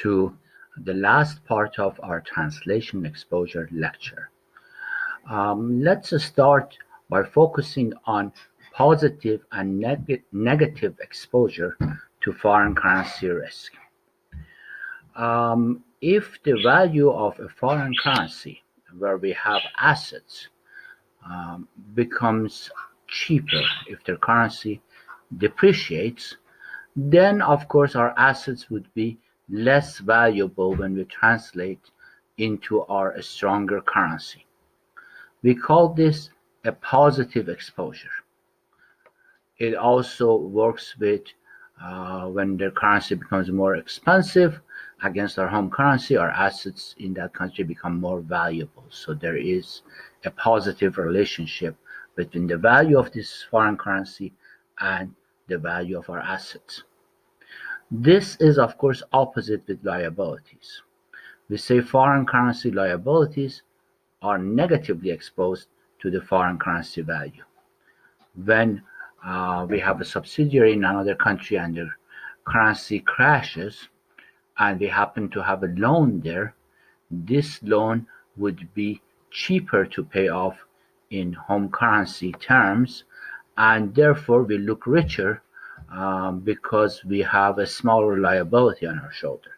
to the last part of our translation exposure lecture. Let's start by focusing on positive and negative exposure to foreign currency risk. If the value of a foreign currency, where we have assets, becomes cheaper, if their currency depreciates, then of course our assets would be less valuable when we translate into our stronger currency. We call this a positive exposure. It also works with when the currency becomes more expensive against our home currency, our assets in that country become more valuable. So there is a positive relationship between the value of this foreign currency and the value of our assets. This is, of course, opposite with liabilities. We say foreign currency liabilities are negatively exposed to the foreign currency value. When we have a subsidiary in another country and the currency crashes and we happen to have a loan there, this loan would be cheaper to pay off in home currency terms, and therefore we look richer because we have a smaller liability on our shoulder.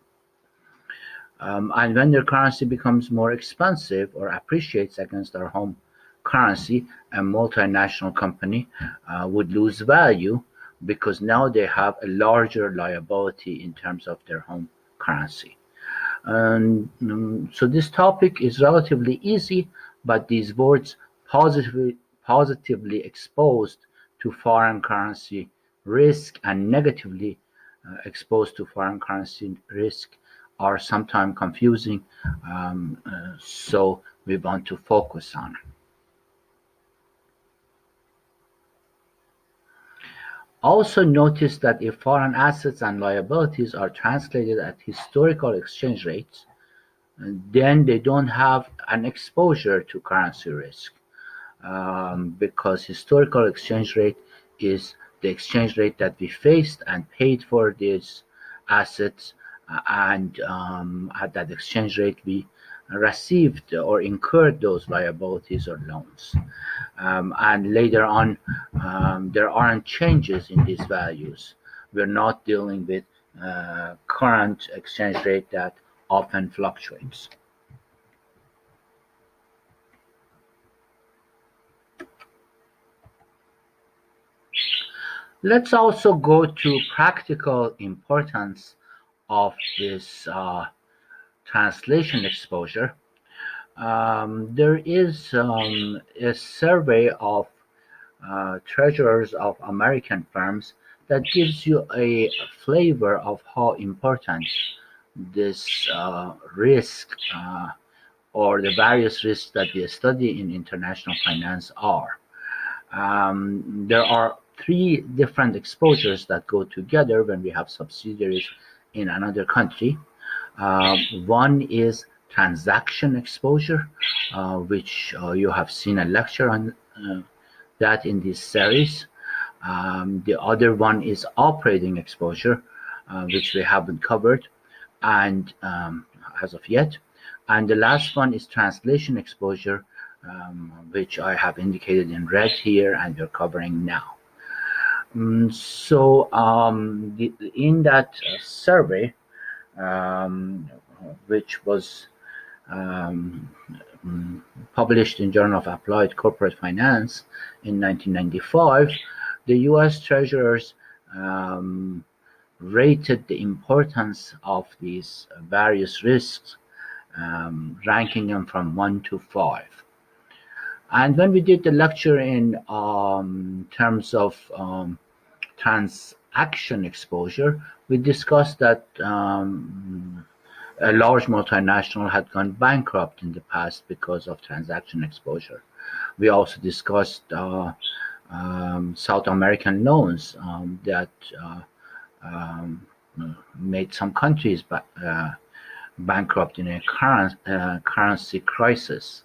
And when their currency becomes more expensive or appreciates against our home currency, a multinational company would lose value because now they have a larger liability in terms of their home currency. And so this topic is relatively easy, but these words positively exposed to foreign currency risk and negatively exposed to foreign currency risk are sometimes confusing, so we want to focus on. Also notice that if foreign assets and liabilities are translated at historical exchange rates, then they don't have an exposure to currency risk, because historical exchange rate is the exchange rate that we faced and paid for these assets, and at that exchange rate we received or incurred those liabilities or loans. And later on, there aren't changes in these values. We're not dealing with current exchange rate that often fluctuates. Let's also go to practical importance of this translation exposure. There is a survey of treasurers of American firms that gives you a flavor of how important this risk or the various risks that we study in international finance are. There are three different exposures that go together when we have subsidiaries in another country. One is transaction exposure, which you have seen a lecture on that in this series. The other one is operating exposure, which we haven't covered and as of yet. And the last one is translation exposure, which I have indicated in red here and we're covering now. So in that survey, which was published in Journal of Applied Corporate Finance in 1995, the U.S. treasurers rated the importance of these various risks, ranking them from 1 to 5. And when we did the lecture in terms of transaction exposure, we discussed that a large multinational had gone bankrupt in the past because of transaction exposure. We also discussed South American loans that made some countries bankrupt in a currency crisis.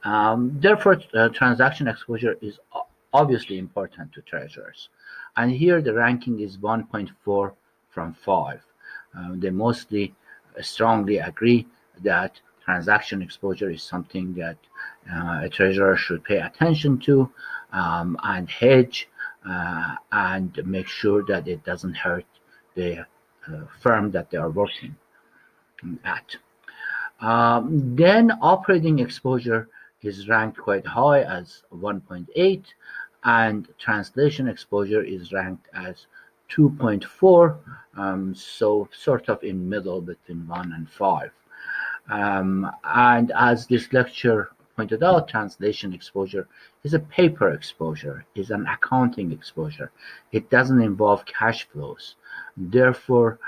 Therefore, transaction exposure is obviously important to treasurers. And here the ranking is 1.4 from 5. They mostly strongly agree that transaction exposure is something that a treasurer should pay attention to and hedge and make sure that it doesn't hurt the firm that they are working at. Then operating exposure is ranked quite high as 1.8, and translation exposure is ranked as 2.4, so sort of in middle between 1 and 5. And as this lecture pointed out, translation exposure is a paper exposure, is an accounting exposure. It doesn't involve cash flows. Therefore,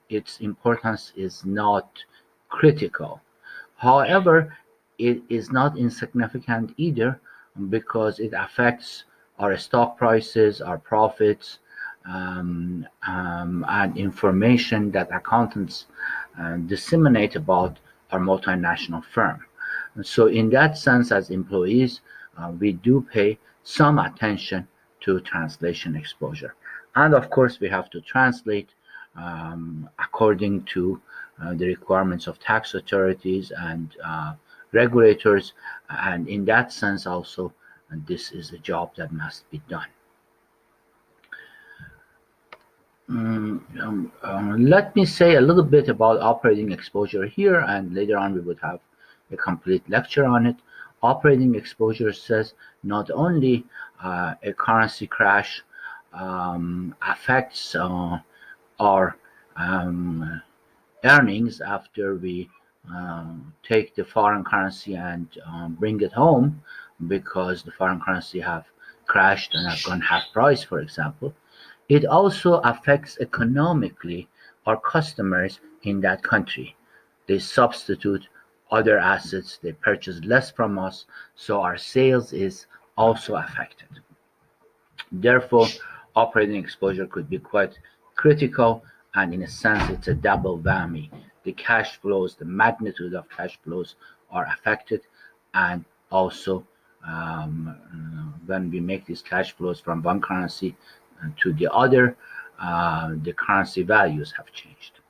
its importance is not critical. However, it is not insignificant either because it affects our stock prices, our profits, and information that accountants disseminate about our multinational firm. And so, in that sense, as employees, we do pay some attention to translation exposure. And of course, we have to translate according to the requirements of tax authorities and regulators. And in that sense, also, this is a job that must be done. Let me say a little bit about operating exposure here, and later on we would have a complete lecture on it. Operating exposure says not only a currency crash affects our earnings after we take the foreign currency and bring it home because the foreign currency have crashed and have gone half price, for example. It also affects economically our customers in that country. They substitute other assets, they purchase less from us, so our sales is also affected. Therefore, operating exposure could be quite critical, and in a sense, it's a double whammy. The cash flows, the magnitude of cash flows are affected, and also when we make these cash flows from one currency to the other, the currency values have changed.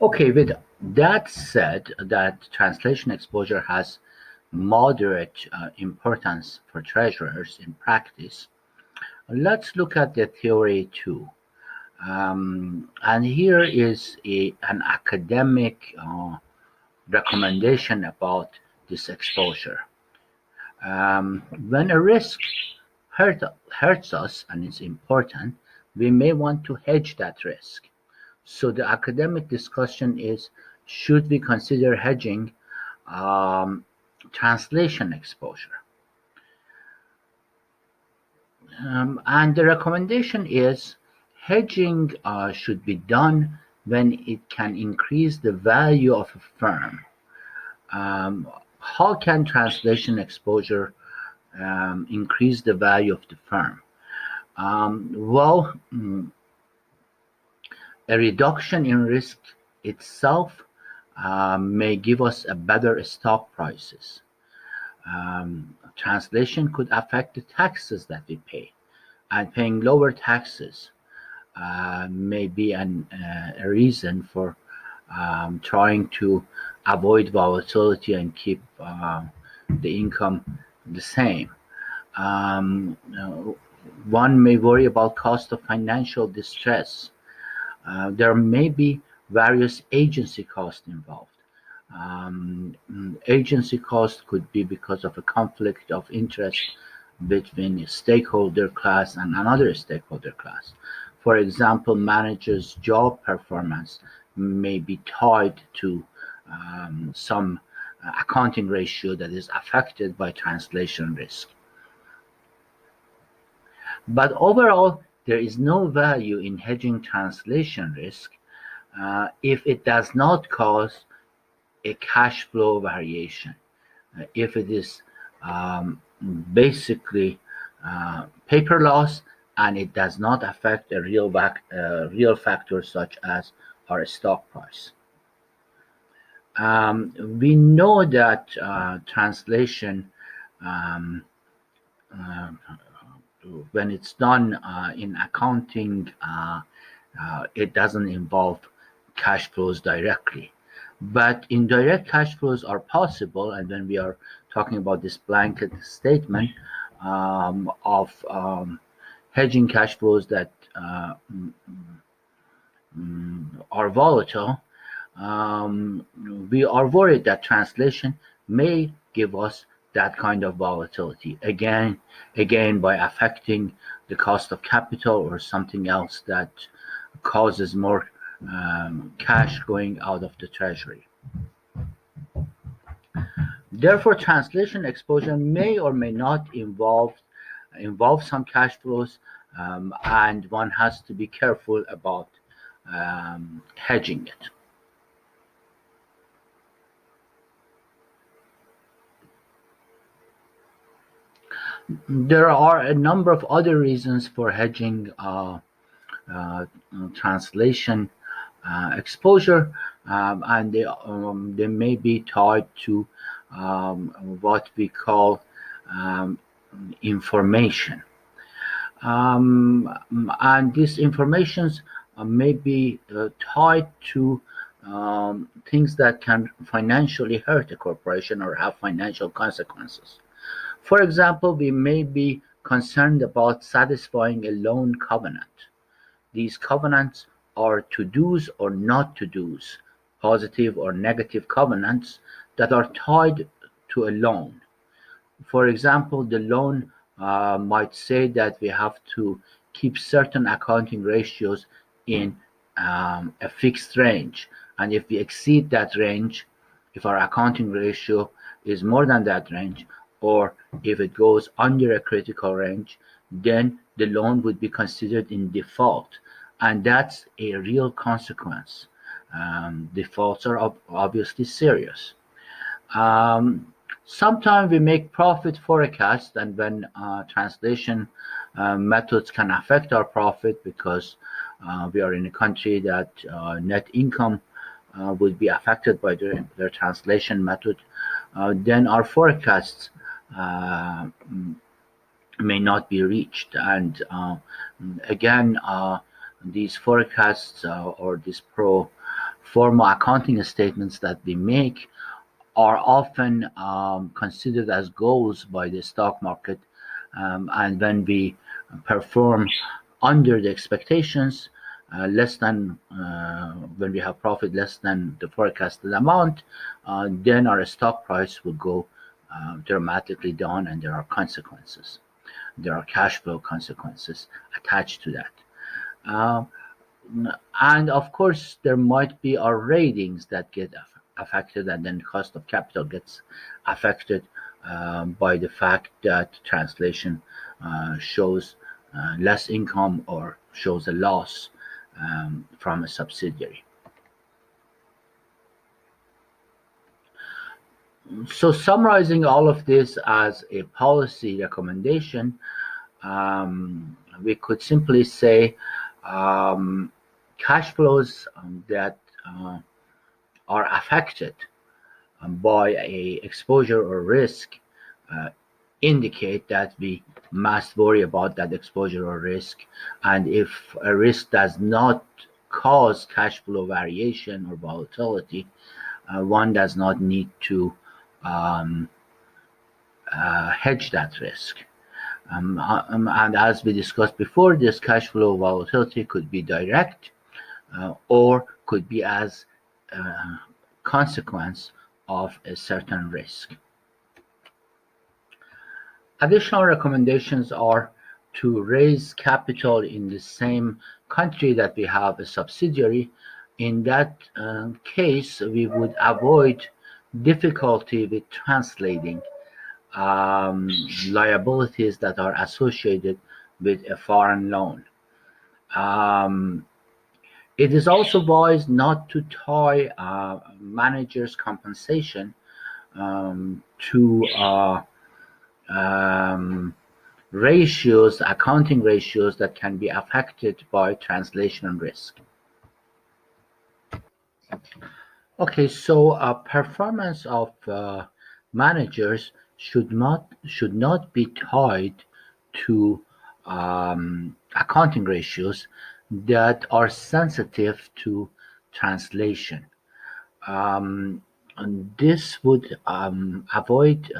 Okay, with that said, that translation exposure has moderate importance for treasurers in practice, let's look at the theory too. And here is an academic recommendation about this exposure. When a risk hurts us and is important, we may want to hedge that risk. So the academic discussion is, should we consider hedging um, translation exposure? And the recommendation is hedging should be done when it can increase the value of a firm. How can translation exposure increase the value of the firm? Well, a reduction in risk itself may give us a better stock prices. Translation could affect the taxes that we pay, and paying lower taxes may be a reason for trying to avoid volatility and keep the income the same. One may worry about cost of financial distress. There may be various agency costs involved. Agency costs could be because of a conflict of interest between a stakeholder class and another stakeholder class. For example, managers' job performance may be tied to some accounting ratio that is affected by translation risk. But overall, there is no value in hedging translation risk if it does not cause a cash flow variation. If it is basically paper loss and it does not affect a real factor such as our stock price. We know that translation when it's done in accounting, it doesn't involve cash flows directly. But indirect cash flows are possible, and when we are talking about this blanket statement of hedging cash flows that are volatile, um, we are worried that translation may give us that kind of volatility again by affecting the cost of capital or something else that causes more cash going out of the treasury. Therefore, translation exposure may or may not involve some cash flows, and one has to be careful about hedging it. There are a number of other reasons for hedging uh, translation exposure, and they may be tied to what we call um, information. And these informations may be tied to things that can financially hurt a corporation or have financial consequences. For example, we may be concerned about satisfying a loan covenant. These covenants are to-dos or not to-dos, positive or negative covenants that are tied to a loan. For example, the loan might say that we have to keep certain accounting ratios in a fixed range. And if we exceed that range, if our accounting ratio is more than that range, or if it goes under a critical range, then the loan would be considered in default. And that's a real consequence. Defaults are obviously serious. Um, Sometimes we make profit forecasts, and when translation methods can affect our profit because we are in a country that net income would be affected by their translation method, then our forecasts uh, may not be reached. And again, these forecasts or these pro forma accounting statements that we make are often considered as goals by the stock market, and when we perform under the expectations, less than when we have profit less than the forecasted amount, then our stock price will go dramatically down, and there are consequences. There are cash flow consequences attached to that. Uh, and of course, there might be our ratings that get affected, and then cost of capital gets affected by the fact that translation shows less income or shows a loss from a subsidiary. So, summarizing all of this as a policy recommendation, we could simply say um, cash flows that are affected by a exposure or risk uh, indicate that we must worry about that exposure or risk. And if a risk does not cause cash flow variation or volatility, one does not need to um, hedge that risk. And as we discussed before, this cash flow volatility could be direct or could be as a consequence of a certain risk. Additional recommendations are to raise capital in the same country that we have a subsidiary. In that case, we would avoid difficulty with translating um, liabilities that are associated with a foreign loan. Um, it is also wise not to tie managers' compensation to um, ratios, accounting ratios that can be affected by translation risk. Okay, so performance of managers should not be tied to accounting ratios that are sensitive to translation. And this would avoid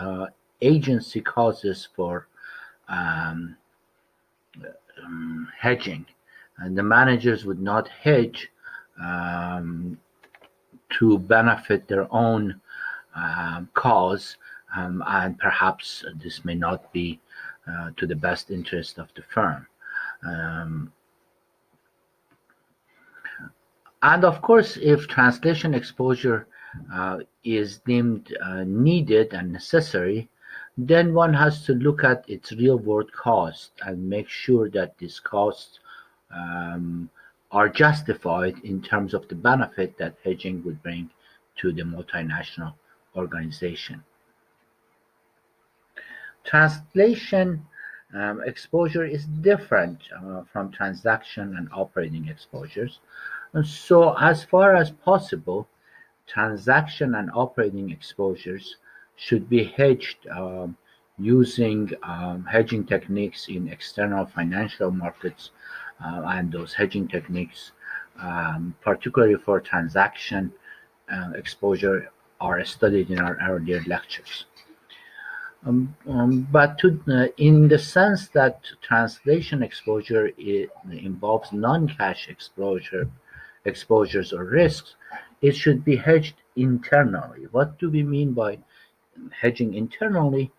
agency causes for um, hedging, and the managers would not hedge um, to benefit their own cause, and perhaps this may not be to the best interest of the firm. Um, and of course, if translation exposure is deemed needed and necessary, then one has to look at its real world cost and make sure that these costs um, are justified in terms of the benefit that hedging would bring to the multinational organization. Translation exposure is different from transaction and operating exposures. And so, as far as possible, transaction and operating exposures should be hedged using hedging techniques in external financial markets, and those hedging techniques, particularly for transaction exposure, are studied in our earlier lectures. But in the sense that translation exposure involves non-cash exposures or risks, it should be hedged internally. What do we mean by hedging internally?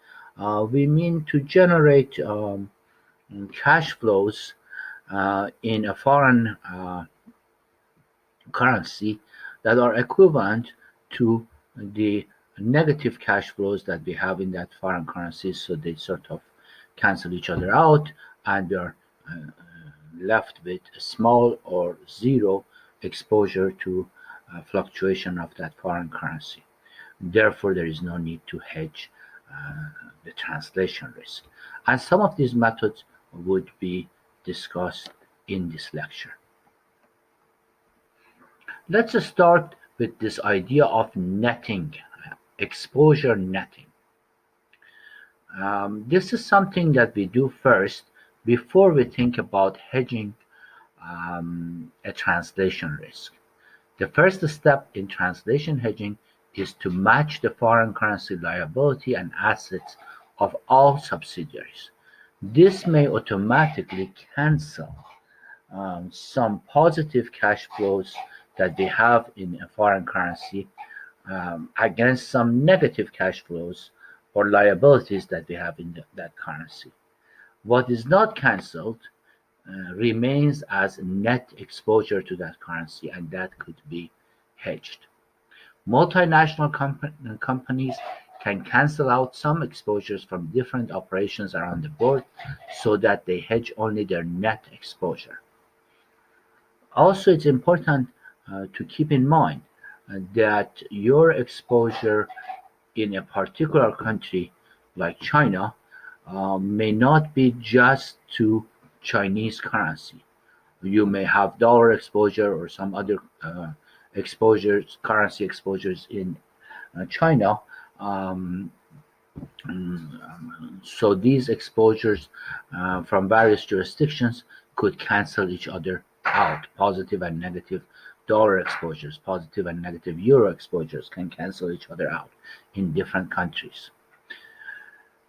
We mean to generate cash flows in a foreign currency that are equivalent to the negative cash flows that we have in that foreign currency, so they sort of cancel each other out, and we are left with a small or zero exposure to fluctuation of that foreign currency. Therefore, there is no need to hedge uh, the translation risk. And some of these methods would be discussed in this lecture. Let's start with this idea of netting, exposure netting. This is something that we do first before we think about hedging a translation risk. The first step in translation hedging is to match the foreign currency liability and assets of all subsidiaries. This may automatically cancel some positive cash flows that we have in a foreign currency against some negative cash flows or liabilities that we have in that currency. What is not cancelled remains as net exposure to that currency, and that could be hedged. Multinational companies can cancel out some exposures from different operations around the world so that they hedge only their net exposure. Also, it's important to keep in mind that your exposure in a particular country like China may not be just to Chinese currency. You may have dollar exposure or some other exposures, currency exposures in China. Um, so these exposures from various jurisdictions could cancel each other out. Positive and negative dollar exposures, positive and negative euro exposures can cancel each other out in different countries.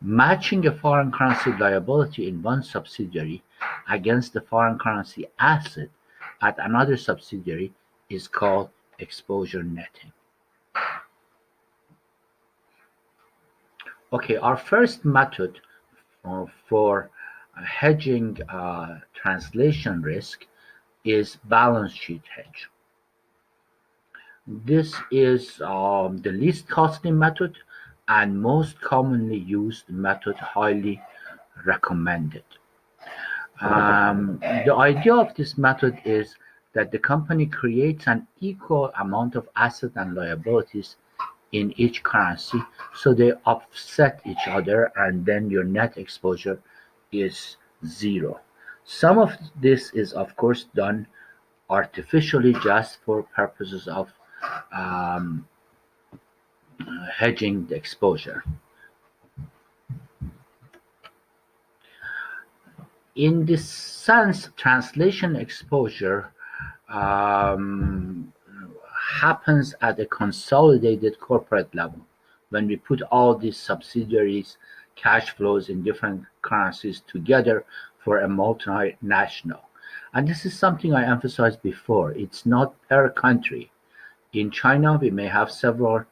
Matching a foreign currency liability in one subsidiary against the foreign currency asset at another subsidiary is called exposure netting. Okay, our first method for hedging translation risk is balance sheet hedge. This is the least costly method and most commonly used method, highly recommended. The idea of this method is that the company creates an equal amount of assets and liabilities in each currency, so they offset each other, and then your net exposure is zero. Some of this is, of course, done artificially just for purposes of um, hedging the exposure. In this sense, translation exposure um, happens at a consolidated corporate level when we put all these subsidiaries cash flows in different currencies together for a multinational. And this is something I emphasized before. It's not per country. In China, we may have several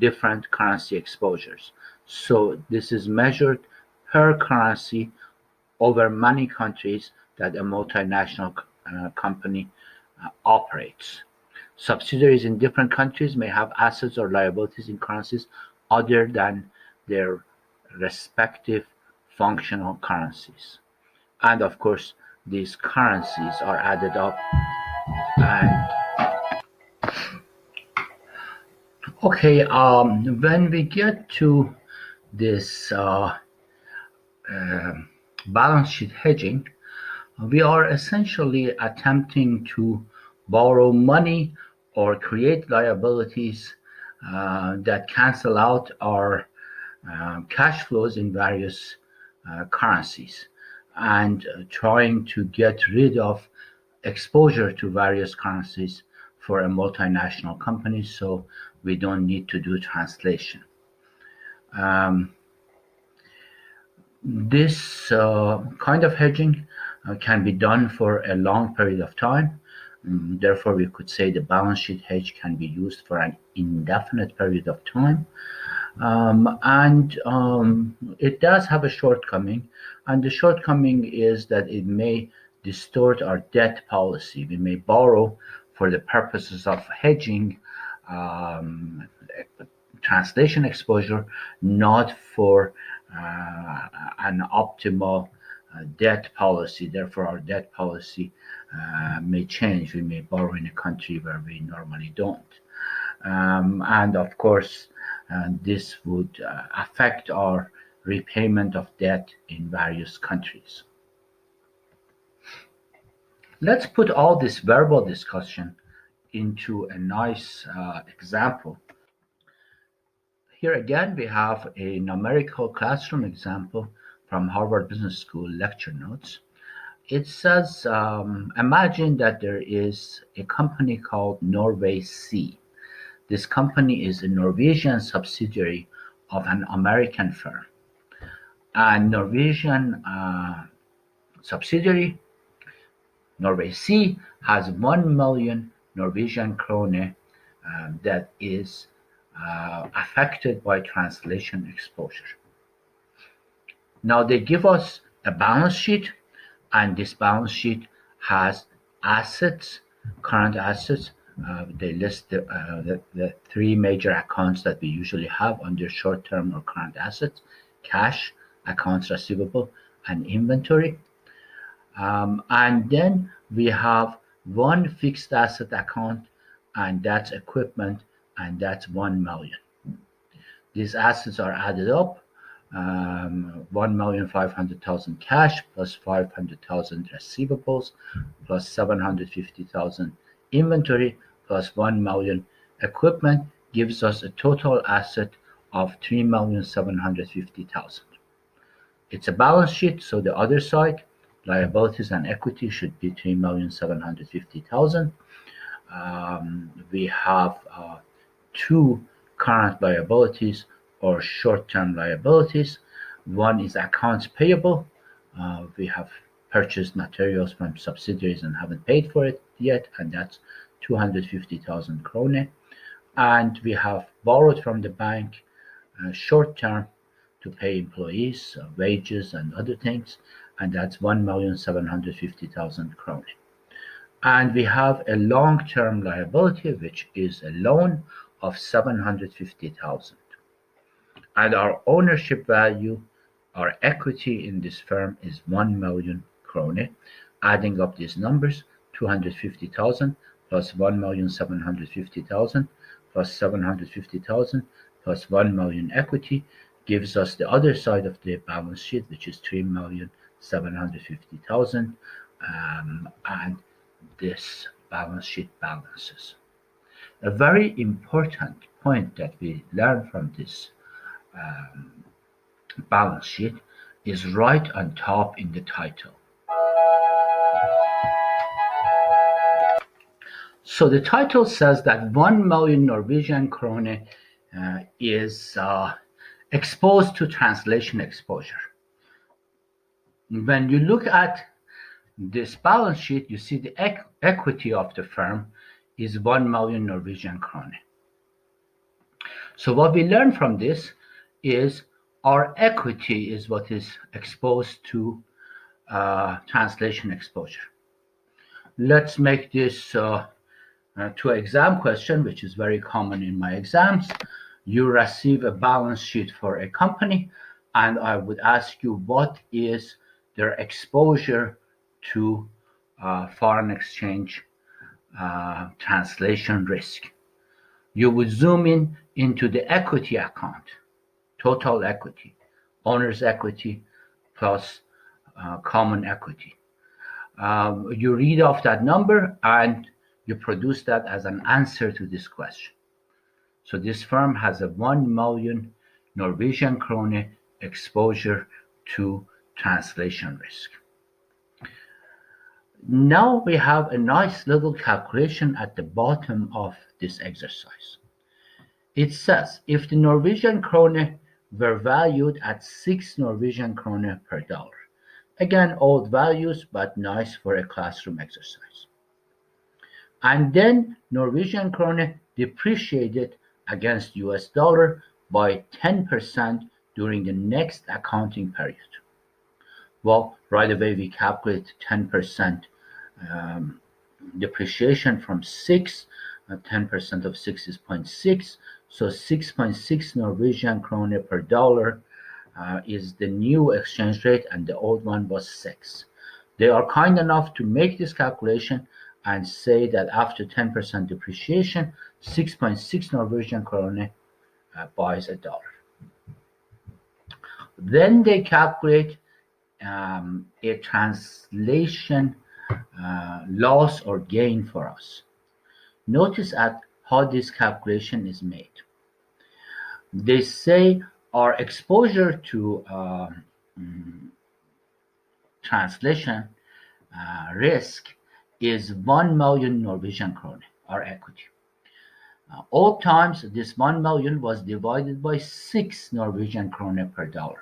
different currency exposures. So this is measured per currency over many countries that a multinational company operates. Subsidiaries in different countries may have assets or liabilities in currencies other than their respective functional currencies. And of course, these currencies are added up. And okay, when we get to this um balance sheet hedging, we are essentially attempting to borrow money or create liabilities that cancel out our cash flows in various currencies and trying to get rid of exposure to various currencies for a multinational company so we don't need to do translation. Um, This kind of hedging can be done for a long period of time. Therefore, we could say the balance sheet hedge can be used for an indefinite period of time. And it does have a shortcoming, and the shortcoming is that it may distort our debt policy. We may borrow for the purposes of hedging um, translation exposure, not for an optimal debt policy. Therefore, our debt policy may change. We may borrow in a country where we normally don't. And of course, this would affect our repayment of debt in various countries. Let's put all this verbal discussion into a nice example. Here again, we have a numerical classroom example from Harvard Business School lecture notes. It says, imagine that there is a company called Norway Sea. This company is a Norwegian subsidiary of an American firm. And Norwegian subsidiary, Norway Sea, has 1 million Norwegian krone that is affected by translation exposure. Now they give us a balance sheet, and this balance sheet has assets, current assets. They list the three major accounts that we usually have under short-term or current assets: cash, accounts receivable, and inventory. And then we have one fixed asset account, and that's equipment, and that's 1 million. These assets are added up, 1,500,000 cash plus 500,000 receivables plus 750,000 inventory plus 1 million equipment gives us a total asset of 3,750,000. It's a balance sheet, so the other side, liabilities and equity, should be 3,750,000. We have two current liabilities or short-term liabilities. One is accounts payable. We have purchased materials from subsidiaries and haven't paid for it yet, and that's 250,000 krone. And we have borrowed from the bank short-term to pay employees, wages, and other things, and that's 1,750,000 krone. And we have a long-term liability, which is a loan of 750,000. And our ownership value, our equity in this firm is 1 million krone. Adding up these numbers, 250,000 plus 1,750,000 plus 750,000 plus 1 million equity gives us the other side of the balance sheet, which is 3,750,000. And this balance sheet balances. A very important point that we learn from this balance sheet is right on top in the title. So the title says that 1 million Norwegian krone is exposed to translation exposure. When you look at this balance sheet, you see the equity of the firm is 1 million Norwegian krone. So what we learn from this is our equity is what is exposed to translation exposure. Let's make this to exam question, which is very common in my exams. You receive a balance sheet for a company, and I would ask you what is their exposure to foreign exchange translation risk. You would zoom in into the equity account, total equity, owner's equity plus common equity. You read off that number and you produce that as an answer to this question. So this firm has a 1 million Norwegian krone exposure to translation risk. Now we have a nice little calculation at the bottom of this exercise. It says if the Norwegian krone were valued at 6 Norwegian krone per dollar. Again, old values, but nice for a classroom exercise. And then Norwegian krone depreciated against US dollar by 10% during the next accounting period. Well, right away we calculate 10% depreciation from 6. 10% of 6 is 0.6. So 6.6 Norwegian krone per dollar is the new exchange rate, and the old one was 6. They are kind enough to make this calculation and say that after 10% depreciation, 6.6 Norwegian krone buys a dollar. Then they calculate a translation loss or gain for us. Notice at how this calculation is made. They say our exposure to translation risk is 1 million Norwegian krone, our equity. Old times, this 1 million was divided by 6 Norwegian krone per dollar.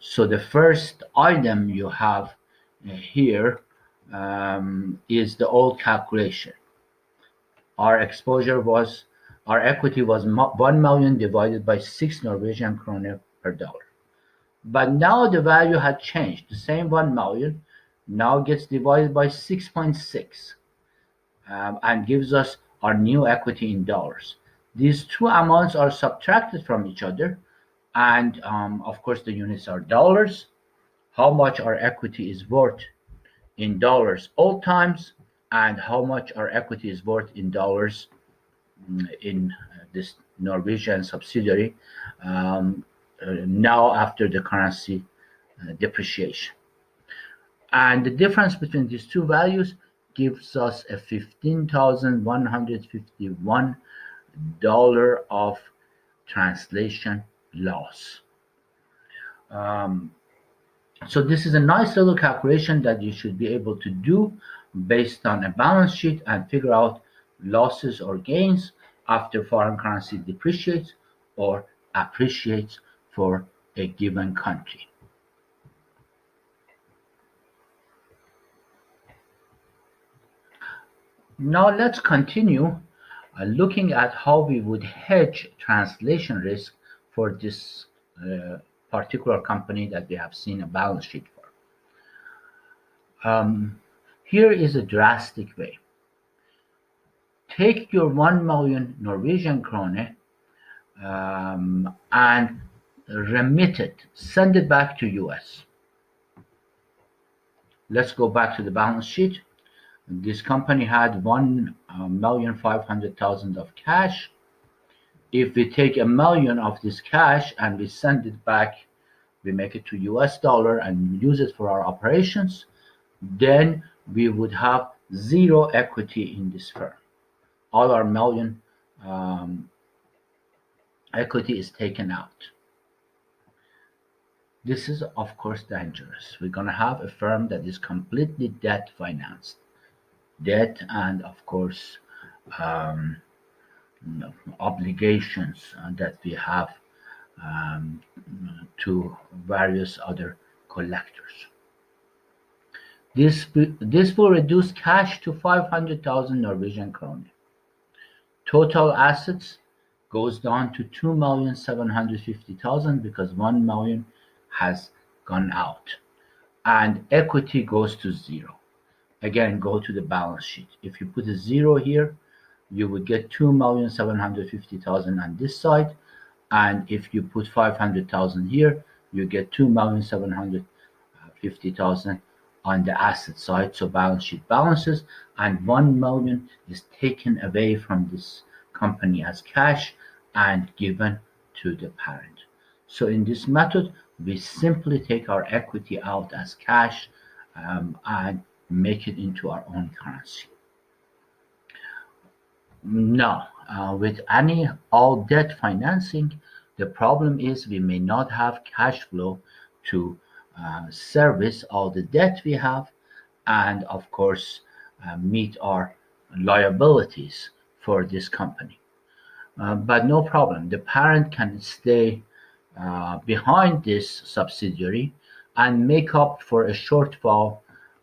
So the first item you have here is the old calculation. Our equity was 1 million divided by 6 Norwegian krone per dollar. But now the value had changed. The same 1 million now gets divided by 6.6 and gives us our new equity in dollars. These two amounts are subtracted from each other, and of course the units are dollars. How much our equity is worth in dollars old times, and how much our equity is worth in dollars in this Norwegian subsidiary now after the currency depreciation. And the difference between these two values gives us a $15,151 of translation loss. So this is a nice little calculation that you should be able to do based on a balance sheet and figure out losses or gains after foreign currency depreciates or appreciates for a given country. Now let's continue looking at how we would hedge translation risk for this particular company that we have seen a balance sheet for. Here is a drastic way. Take your 1 million Norwegian krone and remit it, send it back to US. Let's go back to the balance sheet. This company had 1,500,000 of cash. If we take 1 million of this cash and we send it back, we make it to US dollar and use it for our operations, then we would have zero equity in this firm. All our million equity is taken out. This is, of course, dangerous. We're going to have a firm that is completely debt financed. debt and, of course, um, obligations that we have um, to various other collectors. This will reduce cash to 500,000 Norwegian kroner. Total assets goes down to 2,750,000 because 1 million has gone out, and equity goes to zero. Again, go to the balance sheet. If you put a zero here, you would get 2,750,000 on this side, and if you put 500,000 here, you get 2,750,000 on the asset side. So balance sheet balances, and 1 million is taken away from this company as cash and given to the parent. So in this method, we simply take our equity out as cash and make it into our own currency. No, with any all debt financing, the problem is we may not have cash flow to service all the debt we have and, of course, meet our liabilities for this company. But no problem. The parent can stay behind this subsidiary and make up for a shortfall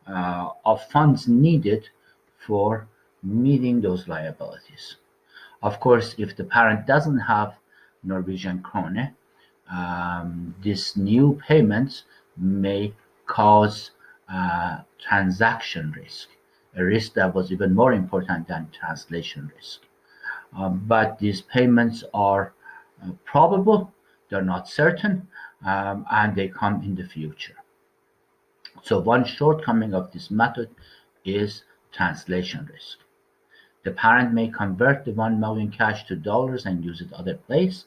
of funds needed for meeting those liabilities. Of course, if the parent doesn't have Norwegian krone, these new payments may cause transaction risk, a risk that was even more important than translation risk. But these payments are probable, they're not certain, and they come in the future. So one shortcoming of this method is translation risk. The parent may convert the 1 million cash to dollars and use it other place.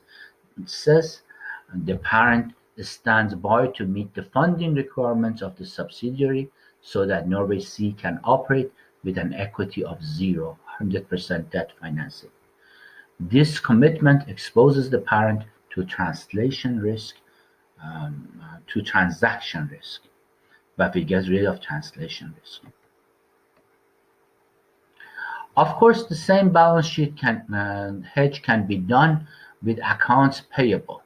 It says the parent stands by to meet the funding requirements of the subsidiary so that Norway Sea can operate with an equity of zero, 100% debt financing. This commitment exposes the parent to translation risk, to transaction risk, but we get rid of translation risk. Of course, the same balance sheet hedge can be done with accounts payable.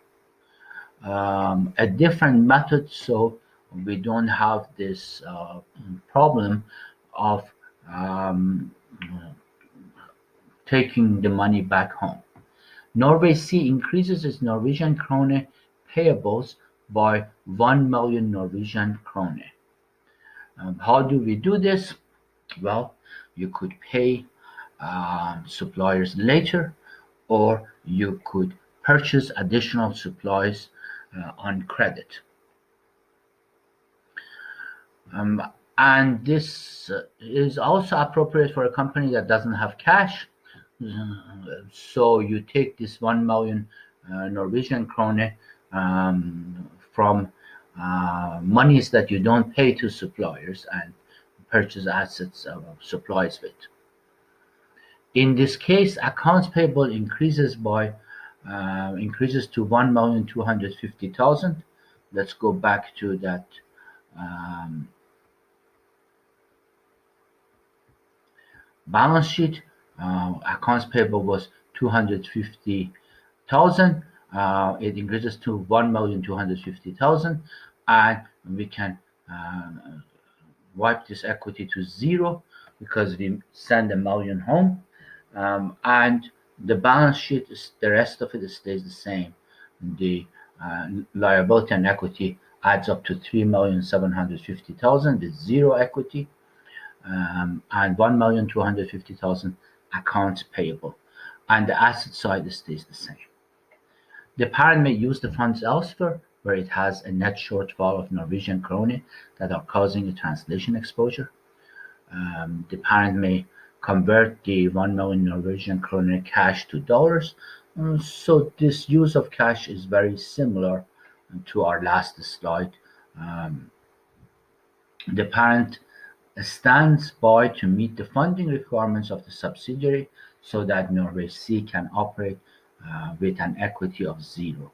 A different method so we don't have this problem of taking the money back home. Norway Sea increases its Norwegian krone payables by 1 million Norwegian krone. How do we do this? Well, you could pay suppliers later, or you could purchase additional supplies on credit. And this is also appropriate for a company that doesn't have cash. So you take this 1 million Norwegian krone from monies that you don't pay to suppliers and purchase assets supplies with. In this case, accounts payable increases to 1,250,000. Let's go back to that balance sheet. Accounts payable was 250,000. It increases to 1,250,000, and we can wipe this equity to zero because we send a million home, and the balance sheet is the rest of it stays the same. The liability and equity adds up to 3,750,000 with zero equity, and 1,250,000 accounts payable, and the asset side stays the same. The parent may use the funds elsewhere where it has a net shortfall of Norwegian krone that are causing a translation exposure. The parent may convert the 1 million Norwegian krone cash to dollars. So this use of cash is very similar to our last slide. The parent stands by to meet the funding requirements of the subsidiary so that Norway Sea can operate with an equity of zero.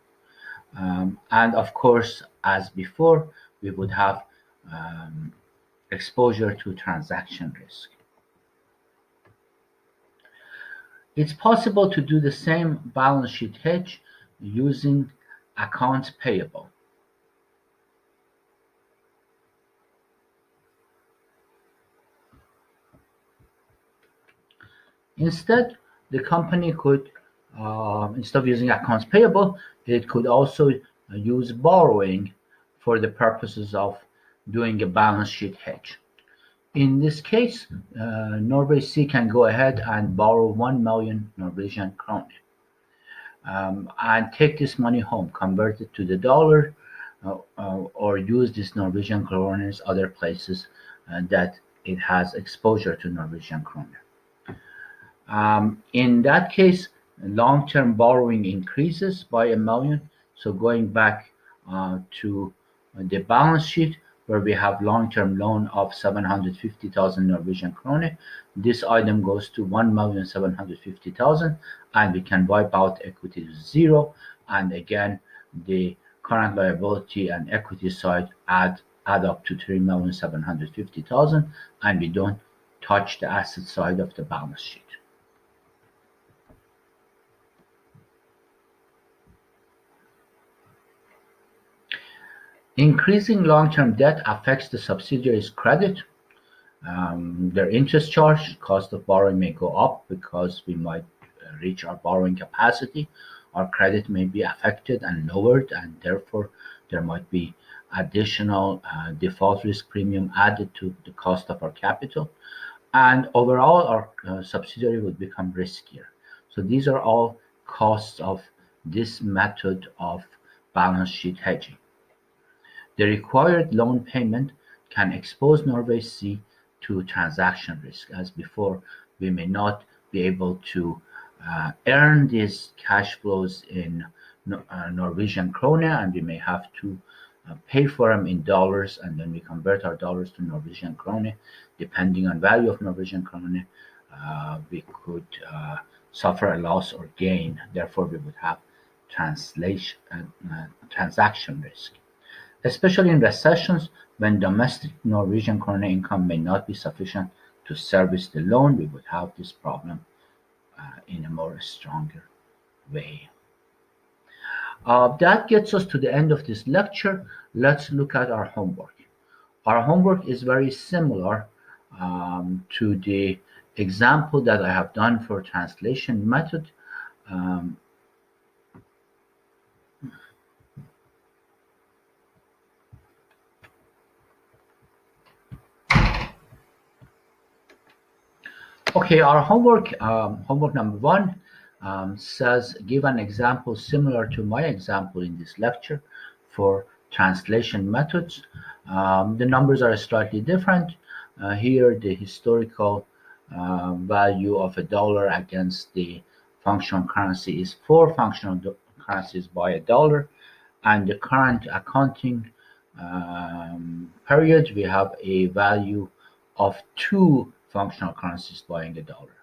And of course, as before, we would have exposure to transaction risk. It's possible to do the same balance sheet hedge using accounts payable. Instead, the company could, instead of using accounts payable, it could also use borrowing for the purposes of doing a balance sheet hedge. In this case, Norway Sea can go ahead and borrow 1 million Norwegian krone and take this money home, convert it to the dollar, or use this Norwegian kroner other places that it has exposure to Norwegian kroner. In that case, long-term borrowing increases by 1 million. So going back to the balance sheet where we have long-term loan of 750,000 Norwegian krone, this item goes to 1,750,000 and we can wipe out equity to zero. And again, the current liability and equity side add up to 3,750,000 and we don't touch the asset side of the balance sheet. Increasing long-term debt affects the subsidiary's credit. Their interest charge, cost of borrowing may go up because we might reach our borrowing capacity. Our credit may be affected and lowered, and therefore there might be additional default risk premium added to the cost of our capital. And overall, our subsidiary would become riskier. So these are all costs of this method of balance sheet hedging. The required loan payment can expose Norway Sea to transaction risk. As before, we may not be able to earn these cash flows in Norwegian krone, and we may have to pay for them in dollars, and then we convert our dollars to Norwegian krone. Depending on value of Norwegian krone, we could suffer a loss or gain. Therefore, we would have transaction risk. Especially in recessions, when domestic Norwegian krone income may not be sufficient to service the loan, we would have this problem in a more stronger way. That gets us to the end of this lecture. Let's look at our homework. Our homework is very similar to the example that I have done for translation method. Um, Okay, our homework number one says give an example similar to my example in this lecture for translation methods. The numbers are slightly different. Here, the historical value of a dollar against the functional currency is 4 functional currencies by a dollar, and the current accounting period, we have a value of 2 functional currencies buying a dollar.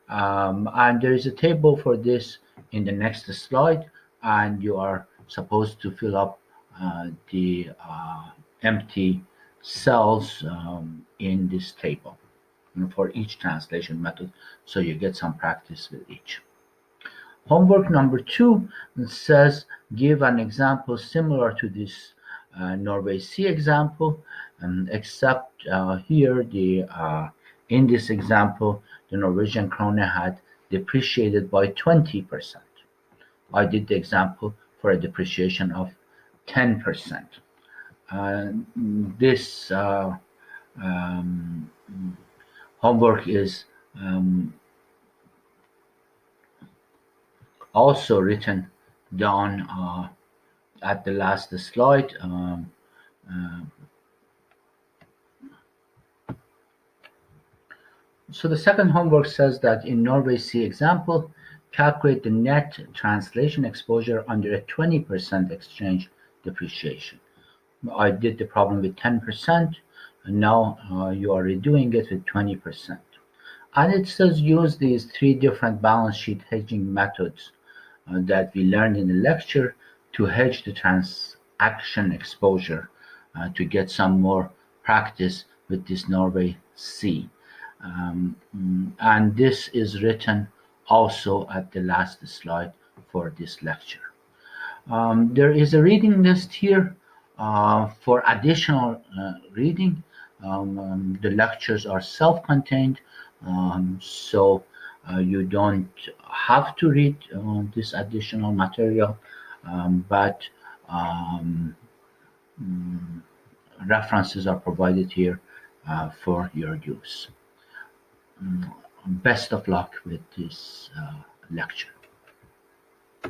And there is a table for this in the next slide, and you are supposed to fill up the empty cells in this table for each translation method, so you get some practice with each. Homework number 2 says give an example similar to this Norway Sea example, except here in this example the Norwegian krone had depreciated by 20%. I did the example for a depreciation of 10%. This homework is also written down at the last slide. So the second homework says that in Norway Sea example, calculate the net translation exposure under a 20% exchange depreciation. I did the problem with 10%, and now you are redoing it with 20%. And it says use these 3 different balance sheet hedging methods that we learned in the lecture to hedge the transaction exposure to get some more practice with this Norway Sea. And this is written also at the last slide for this lecture. There is a reading list here for additional reading. The lectures are self-contained, so you don't have to read this additional material, but um, references are provided here for your use. Best of luck with this lecture.